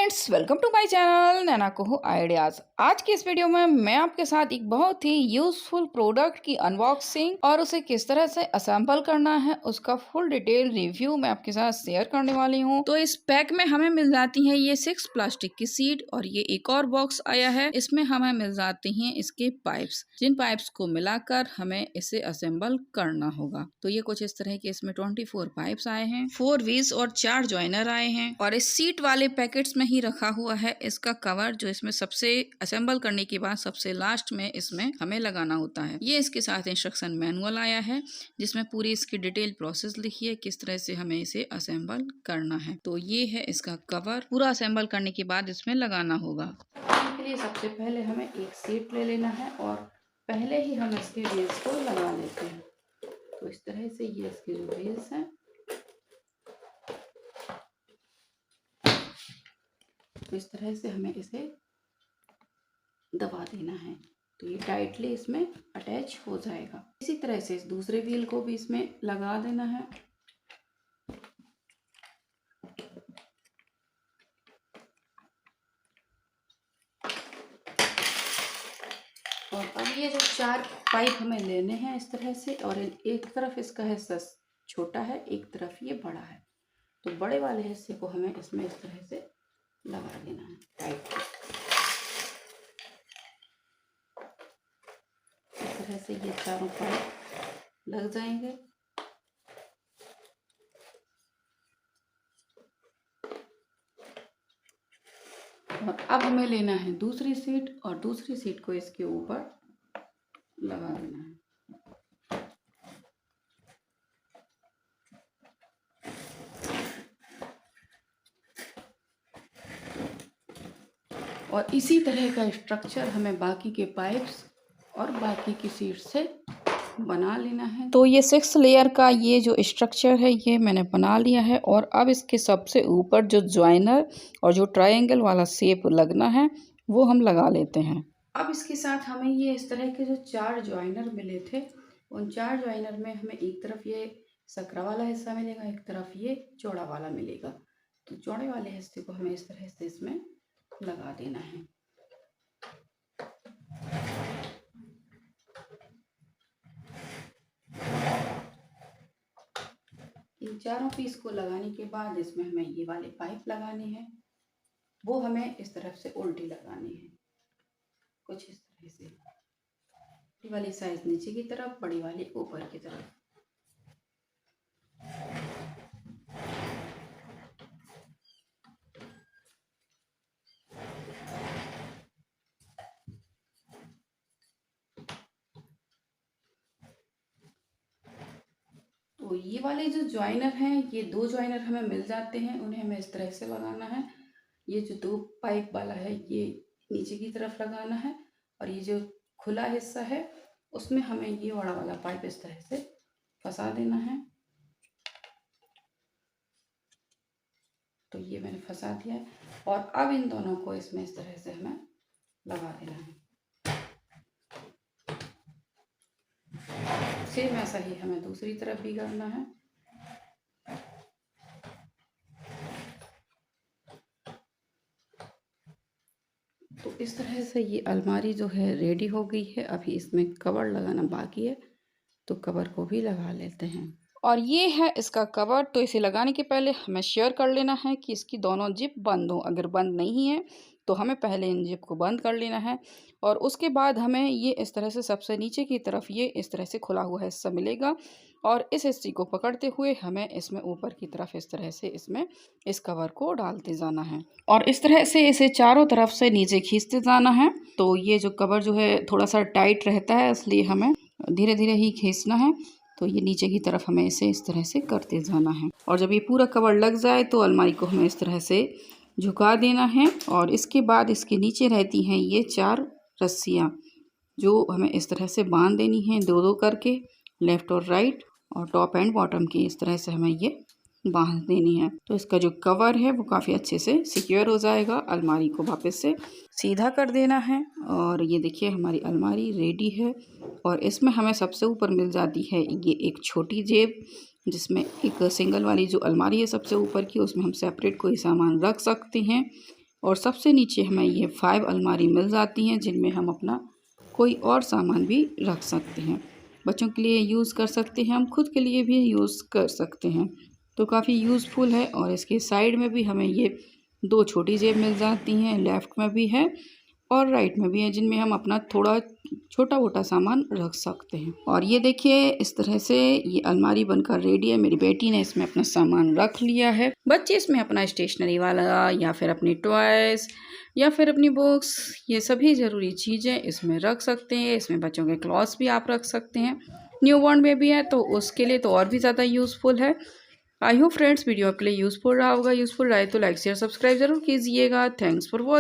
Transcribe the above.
Friends, welcome to my channel Naina कोहू ideas. आज की इस वीडियो में मैं आपके साथ एक बहुत ही यूजफुल प्रोडक्ट की अनबॉक्सिंग और उसे किस तरह से असेंबल करना है उसका फुल डिटेल रिव्यू मैं आपके साथ शेयर करने वाली हूं। तो इस पैक में हमें मिल जाती है ये 6 प्लास्टिक की सीट और ये एक और बॉक्स आया है। इसमें हमें मिल जाती हैं इसके पाइप्स, जिन पाइप्स को मिलाकर हमें इसे असेंबल करना होगा। तो ये कुछ इस तरह के इसमें 24 पाइप्स आए हैं, 4 व्हील्स और 4 जॉइनर आए हैं और इस सीट वाले पैकेट्स में ही रखा हुआ है इसका कवर, जो इसमें सबसे असेंबल करने के बाद सबसे लास्ट में इसमें हमें लगाना होता है। ये इसके साथ इंस्ट्रक्शन मैनुअल आया है जिसमें पूरी इसकी डिटेल प्रोसेस लिखी है किस तरह से हमें इसे असेंबल करना है। तो ये है इसका कवर, पूरा असेंबल करने के बाद इसमें लगाना होगा। इसके लिए सबसे पहले हमें एक सीट ले लेना है और पहले ही हम इसके व्हील्स को लगा लेते हैं। तो इस तरह से ये इसके जो व्हील्स हैं, तो इस तरह से हमें इसे दबा देना है तो ये टाइटली इसमें अटैच हो जाएगा। इसी तरह से इस दूसरे व्हील को भी इसमें लगा देना है। और अब ये जो 4 पाइप हमें लेने हैं इस तरह से, और एक तरफ इसका हिस्सा छोटा है, एक तरफ ये बड़ा है, तो बड़े वाले हिस्से को हमें इसमें इस तरह से लगा देना है टाइट। इस तरह से ये चारों पाइप लग जाएंगे। और अब हमें लेना है दूसरी सीट और दूसरी सीट को इसके ऊपर लगा देना है। और इसी तरह का स्ट्रक्चर हमें बाकी के पाइप्स और बाकी की सीट से बना लेना है। तो ये 6 लेयर का ये जो स्ट्रक्चर है ये मैंने बना लिया है और अब इसके सबसे ऊपर जो ज्वाइनर और जो ट्रायंगल वाला शेप लगना है वो हम लगा लेते हैं। अब इसके साथ हमें ये इस तरह के जो 4 ज्वाइनर मिले थे, उन 4 ज्वाइनर में हमें एक तरफ ये सकरा वाला हिस्सा मिलेगा, एक तरफ ये चौड़ा वाला मिलेगा। तो चौड़े वाले हिस्से को हमें इस तरह से इसमें लगा देना है। इन चारों पीस को लगाने के बाद इसमें हमें ये वाले पाइप लगाने हैं, वो हमें इस तरफ से उल्टी लगानी है, कुछ इस तरह से। छोटी वाली साइज नीचे की तरफ, बड़ी वाली ऊपर की तरफ। तो ये वाले जो ज्वाइनर हैं, ये 2 ज्वाइनर हमें मिल जाते हैं, उन्हें हमें इस तरह से लगाना है। ये जो 2 पाइप वाला है ये नीचे की तरफ लगाना है और ये जो खुला हिस्सा है उसमें हमें ये बड़ा वाला पाइप इस तरह से फंसा देना है। तो ये मैंने फंसा दिया है और अब इन दोनों को इसमें इस तरह से हमें लगा देना है। सेम ऐसा ही हमें दूसरी तरफ भी करना है। तो इस तरह से ये अलमारी जो है रेडी हो गई है। अभी इसमें कवर लगाना बाकी है, तो कवर को भी लगा लेते हैं। और ये है इसका कवर। तो इसे लगाने के पहले हमें श्योर कर लेना है कि इसकी दोनों जिप बंद हो। अगर बंद नहीं है तो हमें पहले इन जिप को बंद कर लेना है और उसके बाद हमें ये इस तरह से सबसे नीचे की तरफ ये इस तरह से खुला हुआ हिस्सा मिलेगा और इस हिस्से को पकड़ते हुए हमें इसमें ऊपर की तरफ इस तरह से इसमें इस कवर को डालते जाना है और इस तरह से इसे चारों तरफ से नीचे खींचते जाना है। तो ये जो कवर जो है थोड़ा सा टाइट रहता है, इसलिए हमें धीरे धीरे ही खींचना है। तो ये नीचे की तरफ हमें इसे इस तरह से करते जाना है और जब ये पूरा कवर लग जाए तो अलमारी को हमें इस तरह से झुका देना है और इसके बाद इसके नीचे रहती हैं ये 4 रस्सियाँ जो हमें इस तरह से बांध देनी है, 2-2 करके, लेफ़्ट और राइट, और टॉप एंड बॉटम की इस तरह से हमें ये बांध देनी है। तो इसका जो कवर है वो काफ़ी अच्छे से सिक्योर हो जाएगा। अलमारी को वापस से सीधा कर देना है और ये देखिए हमारी अलमारी रेडी है। और इसमें हमें सबसे ऊपर मिल जाती है ये एक छोटी जेब, जिसमें एक सिंगल वाली जो अलमारी है सबसे ऊपर की, उसमें हम सेपरेट कोई सामान रख सकते हैं। और सबसे नीचे हमें ये 5 अलमारी मिल जाती हैं जिनमें हम अपना कोई और सामान भी रख सकते हैं। बच्चों के लिए यूज़ कर सकते हैं, हम खुद के लिए भी यूज़ कर सकते हैं। तो काफ़ी यूज़फुल है। और इसके साइड में भी हमें ये 2 छोटी जेब मिल जाती हैं, लेफ़्ट में भी है और राइट में भी है, जिनमें हम अपना थोड़ा छोटा-मोटा सामान रख सकते हैं। और ये देखिए इस तरह से ये अलमारी बनकर रेडी है। मेरी बेटी ने इसमें अपना सामान रख लिया है। बच्चे इसमें अपना स्टेशनरी वाला या फिर अपनी टॉयज़ या फिर अपनी बुक्स, ये सभी ज़रूरी चीज़ें इसमें रख सकते हैं। इसमें बच्चों के क्लॉथ्स भी आप रख सकते हैं। न्यूबॉर्न बेबी है तो उसके लिए तो और भी ज़्यादा यूज़फुल है। आई होप फ्रेंड्स वीडियो आपके लिए यूज़फुल रहा होगा। यूज़फुल रहा है तो लाइक शेयर सब्सक्राइब ज़रूर कीजिएगा। Thanks for watching.